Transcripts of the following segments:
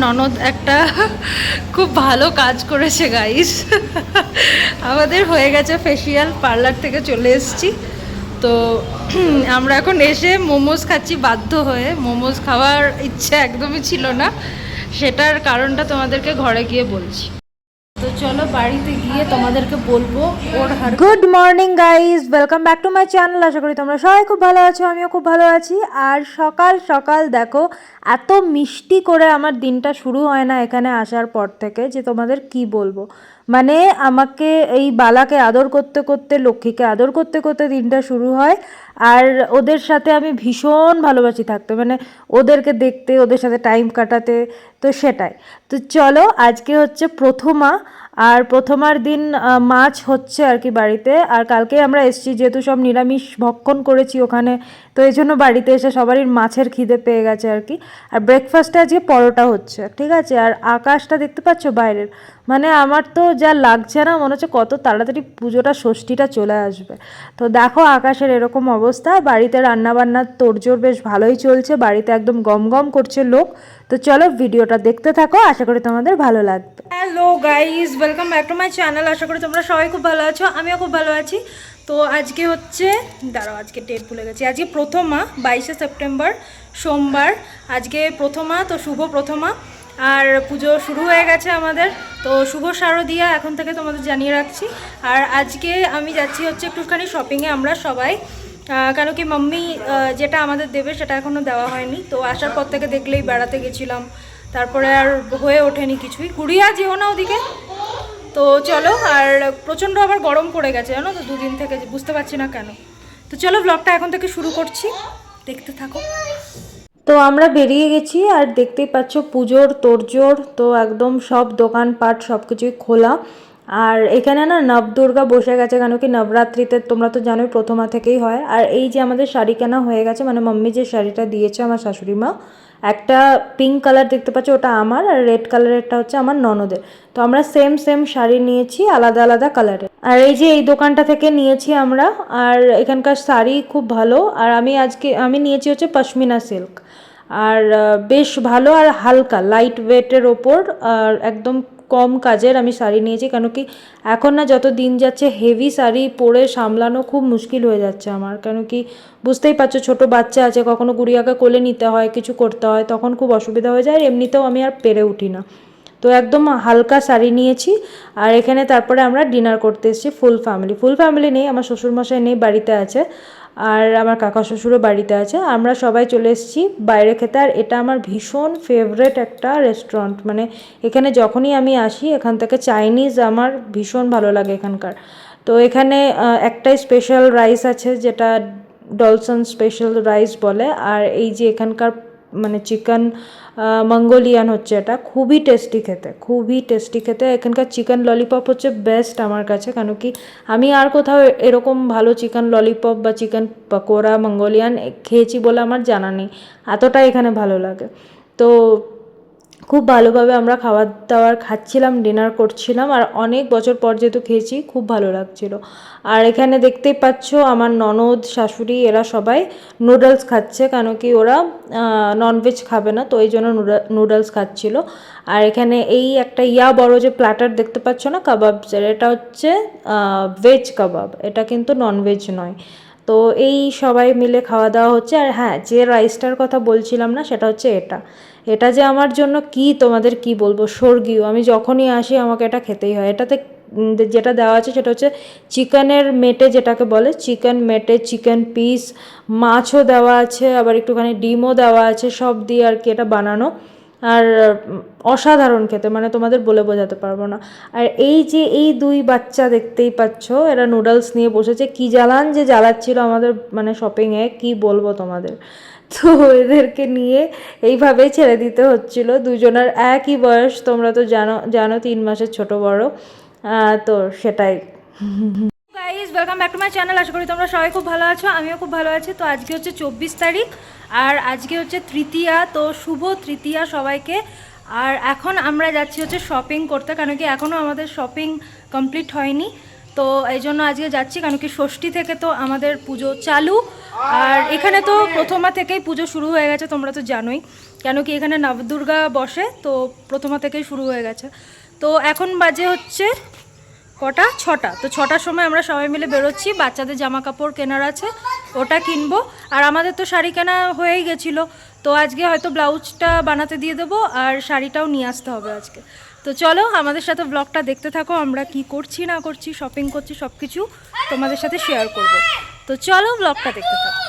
ননদ একটা খুব ভালো কাজ করেছে গাইস। আমাদের হয়ে গেছে ফেসিয়াল, পার্লার থেকে চলে এসেছি। তো আমরা এখন এসে মোমোজ খাচ্ছি বাধ্য হয়ে। মোমোজ খাওয়ার ইচ্ছে একদমই ছিল না, সেটার কারণটা তোমাদেরকে ঘরে গিয়ে বলছি। তো চলো বাড়িতে গিয়ে তোমাদেরকে বলবো ওর। Good morning guys, welcome back to my channel. আশা করি তোমরা সবাই খুব ভালো আছো, আমিও খুব ভালো আছি। আর সকাল সকাল দেখো এত মিষ্টি করে আমার দিনটা শুরু হয় না এখানে আসার পর থেকে, যে তোমাদের কি বলবো। মানে আমাকে এই বালাকে আদর করতে করতে, লক্ষ্মীকে আদর করতে করতে দিনটা শুরু হয়। আর ওদের সাথে আমি ভীষণ ভালোবাসি থাকতে, মানে ওদেরকে দেখতে, ওদের সাথে টাইম কাটাতে। তো সেটাই। তো চলো আজকে হচ্ছে প্রথমা, আর প্রথমার দিন মাছ হচ্ছে আর কি বাড়িতে। আর কালকে আমরা এসেছি, যেহেতু সব নিরামিষ ভক্ষণ করেছি ওখানে, তো এই জন্য বাড়িতে এসে সবারই মাছের খিদে পেয়ে গেছে আর কি। আর ব্রেকফাস্টে আজকে পরোটা হচ্ছে, ঠিক আছে। আর আকাশটা দেখতে পাচ্ছ বাইরের, মানে আমার তো যা লাগছে না, মনে হচ্ছে কত তাড়াতাড়ি পুজোটা, ষষ্ঠীটা চলে আসবে। তো দেখো আকাশের এরকম অবস্থা। বাড়িতে রান্নাবান্নার তোড়জোড় বেশ ভালোই চলছে, বাড়িতে একদম গম গম করছে লোক। তো চলো ভিডিওটা দেখতে থাকো, আশা করি তোমাদের ভালো লাগবে। Hello guys, welcome back to my channel. আশা করি তোমরা সবাই খুব ভালো আছো, আমিও খুব ভালো আছি। তো আজকে হচ্ছে, দাঁড়াও আজকে ডেট ভুলে গেছি, আজকে প্রথমা, 22শে সেপ্টেম্বর সোমবার। আজকে প্রথমা, তো শুভ প্রথমা। আর পুজো শুরু হয়ে গেছে আমাদের, তো শুভ শারদিয়া এখন থেকে তোমাদের জানিয়ে রাখছি। আর আজকে আমি যাচ্ছি হচ্ছে একটুখানি শপিংয়ে আমরা সবাই, কেন কি মাম্মি যেটা আমাদের দেবে সেটা এখনও দেওয়া হয়নি। তো আসার পর থেকে দেখলেই বেড়াতে গেছিলাম, তারপরে আর হয়ে ওঠেনি কিছুই। ঘুরিয়া যেও না ওদিকে। তো চলো, আর প্রচণ্ড আবার গরম পড়ে গেছে জানো তো দুদিন থেকে, বুঝতে পারছি না কেন। তো চলো ব্লগটা এখন থেকে শুরু করছি, দেখতে থাকো। তো আমরা বেরিয়ে গেছি, আর দেখতেই পাচ্ছ পুজোর তোড়জোড়, তো একদম সব দোকানপাট সব কিছুই খোলা। আর এখানে না নবদুর্গা বসে গেছে, কেন কি নবরাত্রিতে তোমরা তো জানোই প্রথমা থেকেই হয়। আর এই যে আমাদের শাড়ি কেনা হয়ে গেছে, মানে মাম্মি যে শাড়িটা দিয়েছে আমার শাশুড়ি মা, একটা পিঙ্ক কালার দেখতে পাচ্ছ, ওটা আমার, আর রেড কালারেরটা হচ্ছে আমার ননদের। তো আমরা সেম সেম শাড়ি নিয়েছি, আলাদা আলাদা কালারের। আর এই যে এই দোকানটা থেকে নিয়েছি আমরা। আর এখানকার শাড়ি খুব ভালো। আর আমি নিয়েছি হচ্ছে পশমিনা সিল্ক, আর বেশ ভালো আর হালকা লাইট ওয়েটের ওপর, আর একদম কম কাজের আমি শাড়ি নিয়েছি। কেন কি এখন না যত দিন যাচ্ছে হেভি শাড়ি পরে সামলানো খুব মুশকিল হয়ে যাচ্ছে আমার, কেন কি বুঝতেই পারছো ছোট বাচ্চা আছে, কখনো গুড়িয়াকে কোলে নিতে হয়, কিছু করতে হয়, তখন খুব অসুবিধা হয়ে যায়। আর এমনিতেও আমি আর পেরে উঠি না, তো একদম হালকা শাড়ি নিয়েছি। আর এখানে তারপরে আমরা ডিনার করতে এসেছি ফুল ফ্যামিলি নেই, আমার শ্বশুরমশাই নেই, বাড়িতে আছে। আর আমার কাকা শ্বশুরও বাড়িতে আছে, আমরা সবাই চলে এসেছি বাইরে খেতে। আর এটা আমার ভীষণ ফেভারেট একটা রেস্টুরেন্ট, মানে এখানে যখনই আমি আসি এখান থেকে চাইনিজ আমার ভীষণ ভালো লাগে এখানকার। তো এখানে একটাই স্পেশাল রাইস আছে, যেটা ডলসন স্পেশাল রাইস বলে। আর এই যে এখানকার মানে চিকেন মঙ্গোলিয়ান হচ্ছে, এটা খুবই টেস্টি খেতে, খুবই টেস্টি খেতে। এখানকার চিকেন ললিপপ হচ্ছে বেস্ট আমার কাছে, কেন কি আমি আর কোথাও এরকম ভালো চিকেন ললিপপ বা চিকেন পকোড়া মঙ্গোলিয়ান খেয়েছি বলে আমার জানা নেই, এতটা এখানে ভালো লাগে। তো খুব ভালোভাবে আমরা খাবার দাবার খাচ্ছিলাম, ডিনার করছিলাম। আর অনেক বছর পর যেহেতু খেয়েছি, খুব ভালো লাগছিল। আর এখানে দেখতেই পাচ্ছ আমার ননদ, শাশুড়ি, এরা সবাই নুডলস খাচ্ছে, কেন কি ওরা ননভেজ খাবে না, তো এই জন্য নুডলস খাচ্ছিল। আর এখানে এই একটা বড় যে প্ল্যাটার দেখতে পাচ্ছ না কাবাবসের, এটা হচ্ছে ভেজ কাবাব, এটা কিন্তু ননভেজ নয়। তো এই সবাই মিলে খাওয়া দাওয়া হচ্ছে। আর হ্যাঁ, যে রাইসটার কথা বলছিলাম না, সেটা হচ্ছে এটা যে আমার জন্য কি তোমাদের কি বলবো, স্বর্গীয়। আমি যখনই আসি আমাকে এটা খেতেই হয়। এটাতে যেটা দেওয়া আছে সেটা হচ্ছে চিকেনের মেটে, যেটাকে বলে চিকেন মেটে, চিকেন পিস, মাছও দেওয়া আছে, আবার একটুখানি ডিমও দেওয়া আছে, সব দিয়ে আর কি এটা বানানো। আর অসাধারণ খেতে, মানে তোমাদের বলে বোঝাতে পারবো না। আর এই যে এই দুই বাচ্চা দেখতেই পাচ্ছ, এরা নুডলস নিয়ে বসেছে, কি জ্বালান যে জ্বালাচ্ছিল আমাদের মানে শপিংয়ে, কি বলবো তোমাদের। তো এদেরকে নিয়ে এইভাবেই ছেড়ে দিতে হচ্ছিল। দুজনের একই বয়স, তোমরা তো জানো 3 মাসের ছোট বড়। তো সেটাই। Guys, welcome back to my channel. আশা করি তোমরা সবাই খুব ভালো আছো, আমিও খুব ভালো আছি। তো আজকে হচ্ছে 24 তারিখ, আর আজকে হচ্ছে তৃতীয়া, তো শুভ তৃতীয়া সবাইকে। আর এখন আমরা যাচ্ছি হচ্ছে শপিং করতে, কারণ কি এখনও আমাদের শপিং কমপ্লিট হয়নি। তো এই জন্য আজকে যাচ্ছি, কারণ কি ষষ্ঠী থেকে তো আমাদের পুজো চালু। আর এখানে তো প্রথমা থেকেই পুজো শুরু হয়ে গেছে, তোমরা তো জানোই, কেন কি এখানে নবদুর্গা বসে, তো প্রথমা থেকেই শুরু হয়ে গেছে। তো এখন বাজে হচ্ছে কটা, 6টা। তো 6টার সময় আমরা সবাই মিলে বেরোচ্ছি, বাচ্চাদের জামা কাপড় কেনার আছে, ওটা কিনবো। আর আমাদের তো শাড়ি কেনা হয়েই গেছিলো, তো আজকে হয়তো ব্লাউজটা বানাতে দিয়ে দেবো, আর শাড়িটাও নিয়ে আসতে হবে আজকে। তো চলো আমাদের সাথে ব্লগটা দেখতে থাকো, আমরা কি করছি না করছি, শপিং করছি, সব কিছু তোমাদের সাথে শেয়ার করব। তো চলো ব্লগটা দেখতে থাকো।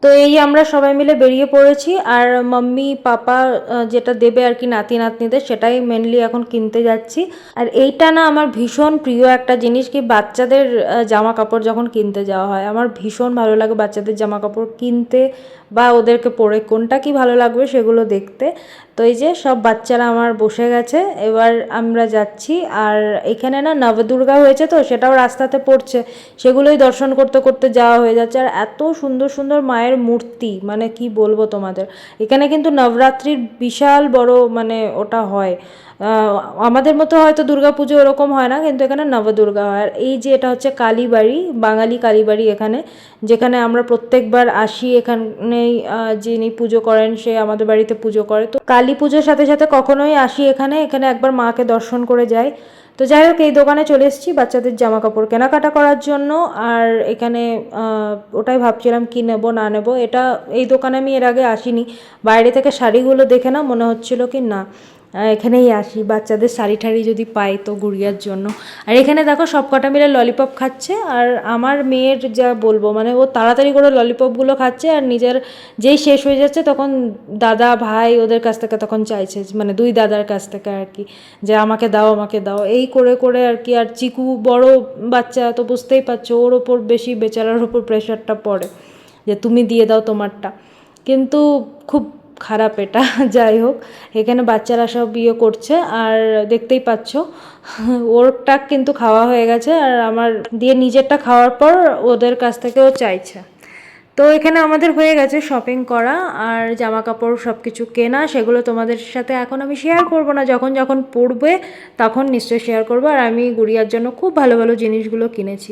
তো এই আমরা সবাই মিলে বেরিয়ে পড়েছি, আর মাম্মি পাপা যেটা দেবে আর কি নাতি নাতনিদের, সেটাই মেনলি এখন কিনতে যাচ্ছি। আর এইটা না আমার ভীষণ প্রিয় একটা জিনিস, কি বাচ্চাদের জামা কাপড় যখন কিনতে যাওয়া হয়, আমার ভীষণ ভালো লাগে বাচ্চাদের জামা কাপড় কিনতে, বা ওদেরকে পরে কোনটা কি ভালো লাগবে সেগুলো দেখতে। তো এই যে সব বাচ্চারা আমার বসে গেছে, এবার আমরা যাচ্ছি। আর এখানে না নবদুর্গা হয়েছে, তো সেটাও রাস্তাতে পড়ছে, সেগুলোই দর্শন করতে করতে যাওয়া হয়ে যাচ্ছে। আর এত সুন্দর সুন্দর মায়ের মূর্তি, মানে কি বলবো তোমাদের, এখানে কিন্তু নবরাত্রির বিশাল বড় মানে ওটা হয়। আমাদের মতো হয়তো দুর্গা পুজো ওরকম হয় না, কিন্তু এখানে নবদুর্গা হয়। আর এই যে এটা হচ্ছে কালীবাড়ি, বাঙালি কালীবাড়ি এখানে, যেখানে আমরা প্রত্যেকবার আসি। এখানেই যিনি পুজো করেন সে আমাদের বাড়িতে পুজো করে। তো কালী পুজোর সাথে সাথে কখনোই আসি এখানে, এখানে একবার মাকে দর্শন করে যাই। তো যাই হোক, এই দোকানে চলে এসেছি বাচ্চাদের জামা কাপড় কেনাকাটা করার জন্য। আর এখানে ওটাই ভাবছিলাম কি নেব না নেব। এই দোকানে আমি এর আগে আসিনি, বাইরে থেকে শাড়িগুলো দেখে না মনে হচ্ছিল কি না এখানেই আসি, বাচ্চাদের শাড়ি ঠাড়ি যদি পাই তো গুড়িয়ার জন্য। আর এখানে দেখো সব কটা মিলে ললিপপ খাচ্ছে, আর আমার মেয়ের যা বলবো, মানে ও তাড়াতাড়ি করে ললিপপগুলো খাচ্ছে, আর নিজের যেই শেষ হয়ে যাচ্ছে তখন দাদা ভাই ওদের কাছ থেকে তখন চাইছে, মানে দুই দাদার কাছ থেকে আর কি, যে আমাকে দাও আমাকে দাও, এই করে করে আর কি। আর চিকু বড় বাচ্চা, তো বুঝতেই পারছো ওর ওপর বেশি বেচারার ওপর প্রেশারটা পড়ে, যে তুমি দিয়ে দাও তোমারটা। কিন্তু খুব খারাপ এটা। যাই হোক, এখানে বাচ্চারা সব ইয়ে করছে, আর দেখতেই পাচ্ছ ওরটা কিন্তু খাওয়া হয়ে গেছে, আর আমার দিয়ে নিজেরটা খাওয়ার পর ওদের কাছ থেকেও চাইছে। তো এখানে আমাদের হয়ে গেছে শপিং করা আর জামা কাপড় সব কিছু কেনা, সেগুলো তোমাদের সাথে এখন আমি শেয়ার করব না, যখন যখন পড়বে তখন নিশ্চয়ই শেয়ার করবো। আর আমি গুড়িয়ার জন্য খুব ভালো ভালো জিনিসগুলো কিনেছি।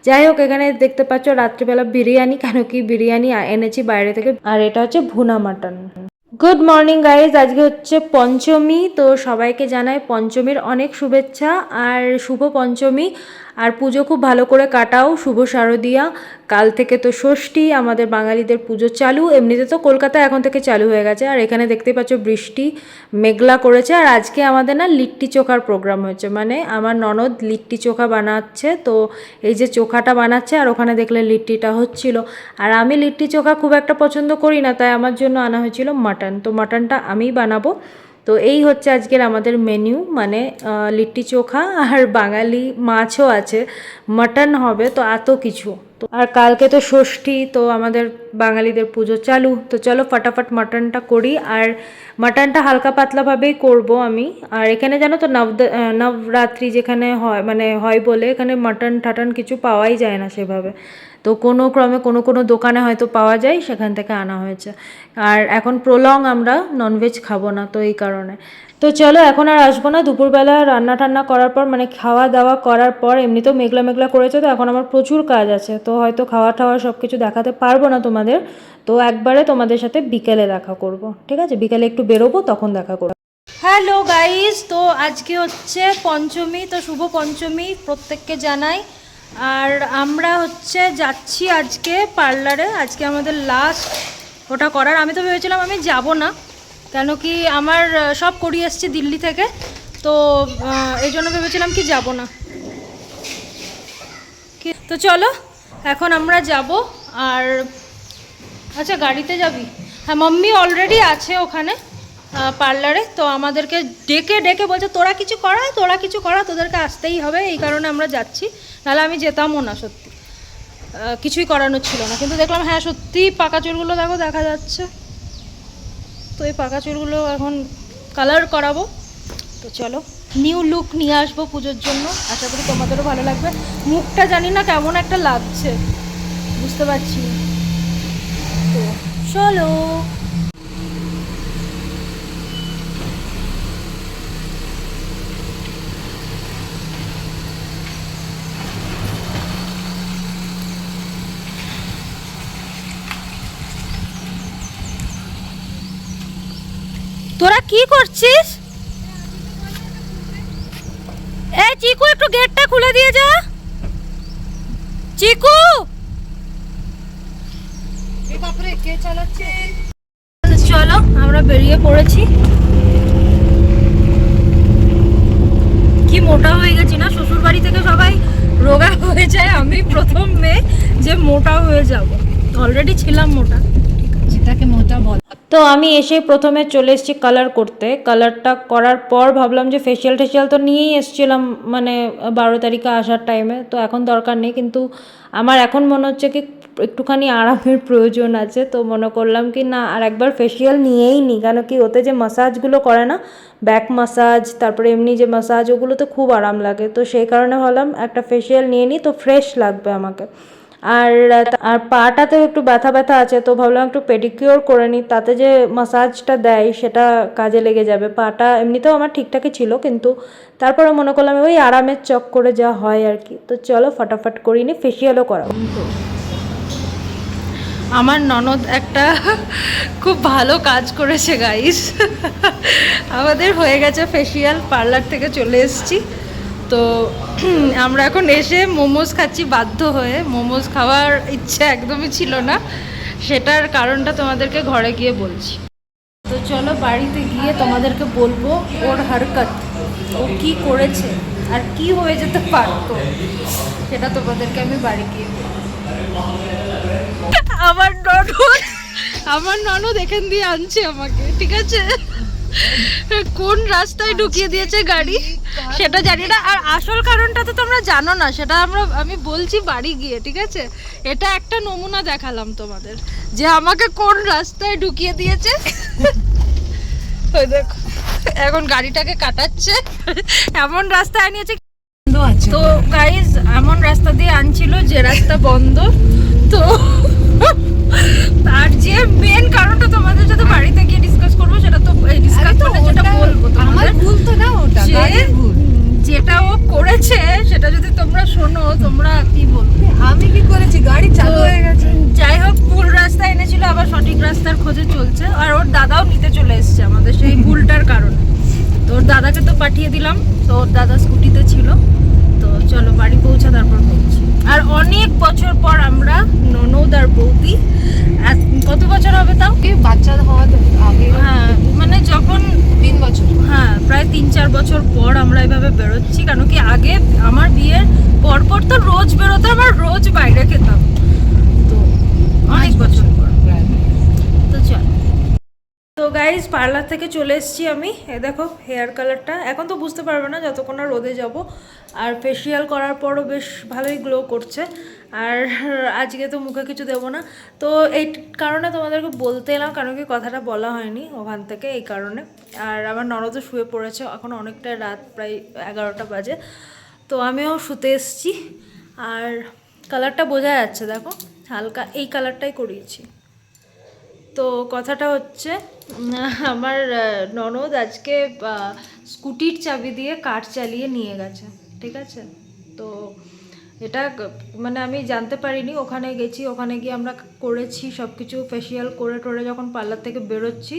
যাই হোক, এখানে দেখতে পাচ্ছ রাত্রিবেলা বিরিয়ানি, কেন কি বিরিয়ানি এনেছি বাইরে থেকে, আর এটা হচ্ছে ভুনা মাটন। গুড মর্নিং গাইজ, আজকে হচ্ছে পঞ্চমী, তো সবাইকে জানাই পঞ্চমীর অনেক শুভেচ্ছা আর শুভ পঞ্চমী। আর পুজো খুব ভালো করে কাটাও, শুভ শারদিয়া। কাল থেকে তো ষষ্ঠী, আমাদের বাঙালিদের পুজো চালু, এমনিতে তো কলকাতায় এখন থেকে চালু হয়ে গেছে। আর এখানে দেখতে পাচ্ছ বৃষ্টি মেঘলা করেছে। আর আজকে আমাদের না লিট্টি চোখার প্রোগ্রাম হয়েছে, মানে আমার ননদ লিট্টি চোখা বানাচ্ছে, তো এই যে চোখাটা বানাচ্ছে, আর ওখানে দেখলে লিট্টিটা হচ্ছিল। আর আমি লিট্টি চোখা খুব একটা পছন্দ করি না, তাই আমার জন্য আনা হয়েছিল মাটন, তো মাটনটা আমিই বানাবো। তো এই হচ্ছে আজকের আমাদের মেনু, মানে লিট্টি চোখা, আর বাঙালি মাছও আছে, মাটন হবে, তো এত কিছু। তো আর কালকে তো ষষ্ঠী, তো আমাদের বাঙালিদের পুজো চালু। তো চলো ফটাফট মাটনটা করি, আর মাটনটা হালকা পাতলাভাবেই করব আমি। আর এখানে জানো তো নবরাত্রি যেখানে হয়, মানে হয় বলে এখানে মাটন টাটন কিছু পাওয়াই যায় না সেভাবে, তো কোনো ক্রমে কোনো দোকানে হয়তো পাওয়া যায়, সেখান থেকে আনা হয়েছে। আর এখন প্রলং আমরা ননভেজ খাবো না, তো এই কারণে। তো চলো এখন আর আসবো না, দুপুরবেলা রান্না টান্না করার পর, মানে খাওয়া দাওয়া করার পর, এমনিতেও মেঘলা মেঘলা করেছে, তো এখন আমার প্রচুর কাজ আছে, তো হয়তো খাওয়া টাওয়া সব কিছু দেখাতে পারবো না তোমাদের। তো একবারে তোমাদের সাথে বিকেলে দেখা করব, ঠিক আছে? বিকেলে একটু বেরোবো, তখন দেখা করবো। হ্যালো গাইজ, তো আজকে হচ্ছে পঞ্চমী, তো শুভ পঞ্চমী প্রত্যেককে জানাই। আর আমরা হচ্ছে যাচ্ছি আজকে পার্লারে, আজকে আমাদের লাস্ট ওটা করার। আমি তো ভেবেছিলাম আমি যাব না, কেন কি আমার সব করিয়ে এসছি দিল্লি থেকে, তো এই জন্য ভেবেছিলাম কি যাব না। তো চলো এখন আমরা যাব। আর আচ্ছা, গাড়িতে যাবি? হ্যাঁ, মাম্মি অলরেডি আছে ওখানে পার্লারে, তো আমাদেরকে ডেকে ডেকে বলছে তোরা কিছু করা, তোদেরকে আসতেই হবে, এই কারণে আমরা যাচ্ছি, নাহলে আমি যেতামও না। সত্যি কিছুই করানোর ছিল না, কিন্তু দেখলাম হ্যাঁ সত্যি পাকা চুলগুলো দেখো দেখা যাচ্ছে, তো এই পাকা চুলগুলো এখন কালার করাবো। তো চলো নিউ লুক নিয়ে আসবো পুজোর জন্য, আশা করি তোমাদেরও ভালো লাগবে। মুখটা জানি না কেমন একটা লাগছে, বুঝতে পারছি। তো চলো। তোরা কি করছিস? এই চিকু একটু গেটটা খুলে দিয়ে যা। চিকু, এই বাপরে কে চালাচ্ছে? চলো আমরা বেরিয়ে পড়েছি। কি মোটা হয়ে গেছি না, শ্বশুর বাড়ি থেকে সবাই রোগা হয়ে যায়, আমি প্রথম মেয়ে যে মোটা হয়ে যাব। অলরেডি ছিলাম মোটা, যেটাকে মোটা বল। তো আমি এসে প্রথমে চলে এসেছি কালার করতে। কালারটা করার পর ভাবলাম যে ফেসিয়াল টেসিয়াল তো নিয়েই এসেছিলাম, মানে 12 তারিখে আসার টাইমে, তো এখন দরকার নেই। কিন্তু আমার এখন মনে হচ্ছে কি একটুখানি আরামের প্রয়োজন আছে, তো মনে করলাম কি না আর একবার ফেসিয়াল নিয়েই নিই। কেন কি ওতে যে মাসাজগুলো করে না, ব্যাক মাসাজ, তারপরে এমনি যে মাসাজ, ওগুলোতে খুব আরাম লাগে। তো সেই কারণে ভাবলাম একটা ফেসিয়াল নিয়ে নিই, তো ফ্রেশ লাগবে আমাকে। আর আর পাটাতেও একটু ব্যথা ব্যথা আছে, তো ভাবলাম একটু পেডিকিওর করে নিই, তাতে যে মাসাজটা দেয় সেটা কাজে লেগে যাবে। পাটা এমনিতেও আমার ঠিকঠাকই ছিল, কিন্তু তারপরে মনে করলাম ওই আরামের চক্করে যা হয় আর কি। তো চলো ফটাফট করিনি, ফেসিয়ালও করা। আমার ননদ একটা খুব ভালো কাজ করেছে গাইস। আমাদের হয়ে গেছে ফেসিয়াল, পার্লার থেকে চলে এসেছি। তো আমরা এখন এসে মোমোজ খাচ্ছি বাধ্য হয়ে। মোমোজ খাওয়ার ইচ্ছা একদমই ছিল না, সেটার কারণটা তোমাদেরকে ঘরে গিয়ে বলছি। তো চলো বাড়িতে গিয়ে তোমাদেরকে বলবো ওর হরকত, ও কি করেছে আর কি হয়ে যেতে পারতো, সেটা তোমাদেরকে আমি বাড়ি গিয়ে বলবো। আমার ননদ এখান দিয়ে আনছে আমাকে, ঠিক আছে? কোন রাস্তায় ঢুকিয়ে দিয়েছে গাড়ি সেটা জানি না, আর আসল কারণটা তো তোমরা জানো না, সেটা আমি বলছি বাড়ি গিয়ে, ঠিক আছে? এটা একটা নমুনা দেখালাম তোমাদের যে আমাকে কোন রাস্তায় ঢুকিয়ে দিয়েছে। ওই দেখো এখন গাড়িটাকে কাটাচ্ছে, এমন রাস্তায় আনিয়েছে। তো গাইজ এমন রাস্তা দিয়ে আনছিল যে রাস্তা বন্ধ। তো তার যে মেন কারণটা তোমাদের সাথে বাড়িতে গিয়ে ডিসকাস করবো, সেটা তো ডিসকাস করতে যেটা বলবো তোমাদের, ভুল তো না ওটা, যেটা ও করেছে সেটা যদি তোমরা শোনো তোমরা কি বলবে। আমি কি করেছি? গাড়ি চালু হয়ে গেছে। যাই হোক, ভুল রাস্তা এনেছিল, আবার সঠিক রাস্তার খোঁজে চলছে। আর ওর দাদাও নিতে চলে এসছে আমাদের সেই ভুলটার কারণে। তো ওর দাদাকে তো পাঠিয়ে দিলাম, তো ওর দাদা স্কুটিতে ছিল। তো চলো বাড়ি পৌঁছা, তারপর বলছি। আর অনেক বছর পর আমরা ননদ আর বৌদি, কত বছর হবে তাও, বাচ্চা হওয়ার আগে, হ্যাঁ মানে যখন 3 বছর, হ্যাঁ প্রায় 3-4 বছর পর আমরা এভাবে বেরোচ্ছি। কেন কি আগে আমার বিয়ের পরপর তো রোজ বেরোতাম আর রোজ বাইরে খেতাম, তো অনেক বছর পর। তো চল। তো গাইজ পার্লার থেকে চলে এসেছি আমি। এ দেখো হেয়ার কালারটা, এখন তো বুঝতে পারবে না যতক্ষণ না রোদে যাব। আর ফেসিয়াল করার পরও বেশ ভালোই গ্লো করছে। আর আজকে তো মুখে কিছু দেবো না, তো এই কারণে তোমাদেরকে বলতে এলাম, কারণ কি কথাটা বলা হয়নি ওখান থেকে, এই কারণে। আর আমার ননদও শুয়ে পড়েছে, এখন অনেকটা রাত, প্রায় 11টা বাজে। তো আমিও শুতে এসেছি। আর কালারটা বোঝা যাচ্ছে, দেখো হালকা এই কালারটাই করিয়েছি। তো কথাটা হচ্ছে, আমার ননদ আজকে স্কুটির চাবি দিয়ে কার চালিয়ে নিয়ে গেছে, ঠিক আছে? তো এটা মানে আমি জানতে পারিনি, ওখানে গেছি, ওখানে গিয়ে আমরা করেছি সব কিছু, ফেসিয়াল করে টোরে যখন পার্লার থেকে বেরোচ্ছি,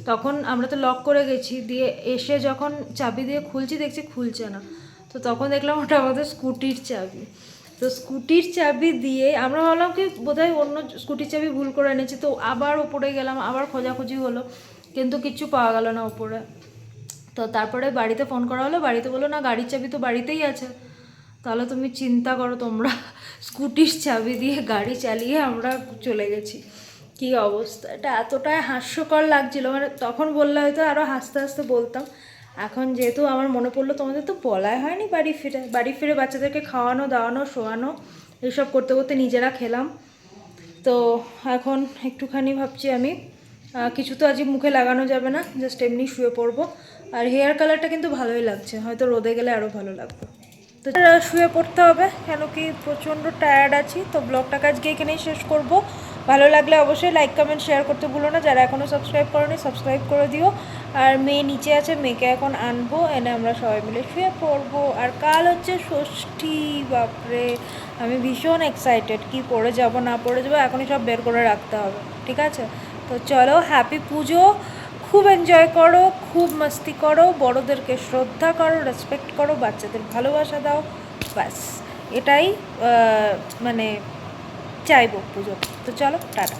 তখন আমরা তো লক করে গেছি, দিয়ে এসে যখন চাবি দিয়ে খুলছি দেখছি খুলছে না। তো তখন দেখলাম ওটা আমাদের স্কুটির চাবি। তো স্কুটির চাবি দিয়ে আমরা ভাবলাম কি বোধহয় অন্য স্কুটির চাবি ভুল করে এনেছি। তো আবার ওপরে গেলাম, আবার খোঁজাখুঁজি হলো, কিন্তু কিচ্ছু পাওয়া গেল না ওপরে। তো তারপরে বাড়িতে ফোন করা হলো, বাড়িতে বললো না গাড়ির চাবি তো বাড়িতেই আছে। তাহলে তুমি চিন্তা করো, তোমরা স্কুটির চাবি দিয়ে গাড়ি চালিয়ে আমরা চলে গেছি। কি অবস্থা, এটা এতটাই হাস্যকর লাগছিল, মানে তখন বললে হয়তো আরও হাসতে হাসতে বলতাম। এখন যেহেতু আমার মনে পড়লো, তোমাদের তো বলাই হয়নি, বাড়ি ফিরে বাচ্চাদেরকে খাওয়ানো দাওয়ানো শোয়ানো এইসব করতে করতে নিজেরা খেলাম। তো এখন একটুখানি ভাবছি আমি কিছু তো আজকে মুখে লাগানো যাবে না, জাস্ট এমনি শুয়ে পড়বো। আর হেয়ার কালারটা কিন্তু ভালোই লাগছে, হয়তো রোদে গেলে আরও ভালো লাগবে। তো শুয়ে পড়তে হবে, কেন কি প্রচণ্ড টায়ার্ড আছি। তো ব্লগটাকে আজকে এখানেই শেষ করব। ভালো লাগলে অবশ্যই লাইক কমেন্ট শেয়ার করতে ভুলো না। যারা এখনও সাবস্ক্রাইব করোনি সাবস্ক্রাইব করে দিও। আর মেয়ে নিচে আছে, মেয়েকে এখন আনবো, এনে আমরা সবাই মিলে শুয়ে পড়বো। আর কাল হচ্ছে ষষ্ঠী, বাপরে আমি ভীষণ এক্সাইটেড, কি পড়ে যাব না পড়ে যাবো এখনই সব বের করে রাখতে হবে, ঠিক আছে? তো চলো, হ্যাপি পুজো, খুব এনজয় করো, খুব মাস্তি করো, বড়োদেরকে শ্রদ্ধা করো, রেসপেক্ট করো, বাচ্চাদের ভালোবাসা দাও, ব্যাস এটাই মানে চাইবো পুজো। তো চলো টাটা।